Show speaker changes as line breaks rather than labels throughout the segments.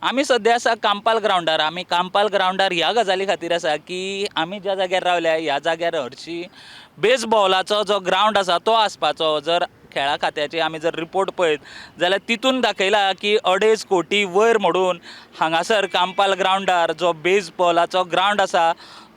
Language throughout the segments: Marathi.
आमी सध्या आसा कांपाल ग्रावंडार. आमी कांपाल ग्रावंडार ह्या गजाली खातीर आसा की आमी ज्या जाग्यार रावल्या ह्या जाग्यार हरशीं बेजबॉलाचो जो ग्रावंड आसा तो आसपाचो. जर खेळा खात्याचे आमी जर रिपोर्ट पळयत जाल्यार तितून दाखयला की 2.5 कोटी वयर मोडून हांगासर कांपाल ग्रावंडार जो बेजबॉलाचो ग्रावंड आसा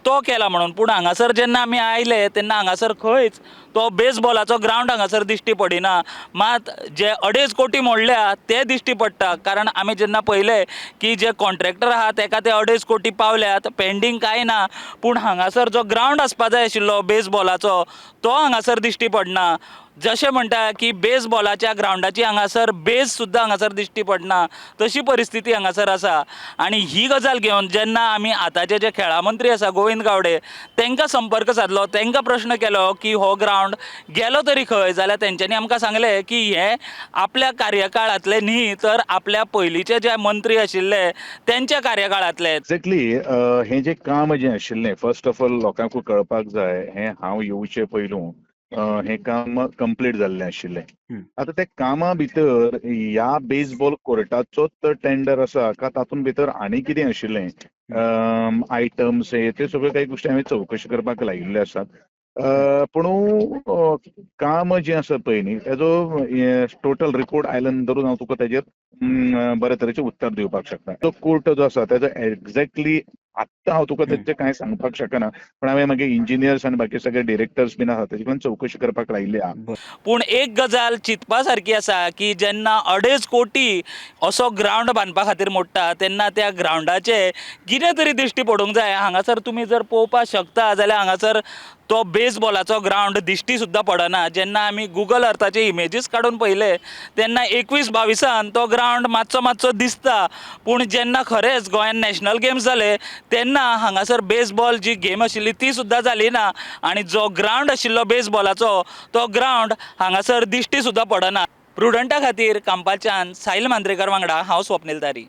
तो केला म्हणून. पूण हांगासर जेन्ना आमी आयले तेन्ना हांगासर खंयच तो बेजबॉलाचो ग्रावंड हांगासर दिश्टी पडिना. मात जे 2.5 कोटी मोडल्या ते दिश्टी पडटा. कारण आमी जेन्ना पळयलें की जे कॉन्ट्रॅक्टर आहा तेका ते 2.5 कोटी पावल्यात, पेंडींग कांय ना. पूण हांगासर जो ग्रावंड आसपा जाय आशिल्लो बेजबॉलाचो तो हांगासर दिश्टी पडना. जशें म्हणटा की बेजबॉलाच्या ग्रावंडाची हांगासर बेज सुद्दां हांगासर दिश्टी पडना, तशी परिस्थिती हांगासर आसा. आनी ही गजाल घेवन जेन्ना आमी आतांचे जे खेळा मंत्री आसा गोविंद गावडे तांकां संपर्क सादलो, तांकां प्रश्न केलो की हो ग्रावंड गेलो तरी खंय. जाल्यार तेंच्यांनी आमकां सांगलें की हे आपल्या कार्यकाळांतले न्ही तर आपल्या पयलींचे जे मंत्री आशिल्ले तेंच्या कार्यकाळांतले.
एक्झॅक्टली हें जें काम जें आशिल्लें फर्स्ट ऑफ ऑल लोकांकूय कळपाक जाय हें हांव येवचे पयलू हें काम कंप्लीट जाल्लें आशिल्लें. आतां त्या कामा भितर ह्या बेजबॉल कोर्टाचोच टेंडर आसा काय तातूंत भितर आनी कितें आशिल्लें आयटम्स ते सगळ्यो काही गोश्टी हांवें चवकशी करपाक लायिल्ल्यो आसात. पूण काम जें आसा पळय न्ही तेजो टोटल रिपोर्ट आयल्या नंतरूच हांव तुका तेजेर बरे तरेचें उत्तर दिवपाक शकता. तो कोर्ट जो आसा तेजो एक्झॅक्टली आत्तां हांव तुका तेजें कांय सांगपाक शकना. पण हांवें मागे इंजिनियर्स आनी बाकी सगळे डिरेक्टर्स बीन आसा तेजे कडल्यान चवकशी करपाक लायिल्ली आहा.
पूण एक गजाल चिंतपा सारकी आसा की जेन्ना 2.5 कोटी असो ग्रावंड बांदपा खातीर मोडटा तेन्ना त्या ग्रावंडाचे कितें तरी दिश्टी पडूंक जाय. हांगासर तुमी जर पळोवपाक शकता जाल्यार हांगासर तो बेजबॉलाचो ग्रावंड दिश्टी सुद्दां पडना. जेन्ना आमी गुगल अर्थाचे इमेजीस काडून पळयले तेन्ना 21-22 तो ग्रावंड मातसो मातसो दिसता. पूण जेन्ना खरेंच गोंयांत नॅशनल गेम्स जाले तेन्ना हांगासर बेजबॉल जी गेम आशिल्ली ती सुद्दां जाली ना. आनी जो ग्रावंड आशिल्लो बेजबॉलाचो तो ग्रावंड हांगासर दिश्टी सुद्दां पडना. प्रुडंटा खातीर कांपाच्यान साहिल मांद्रेकर वांगडा हांव स्वप्नील तारी.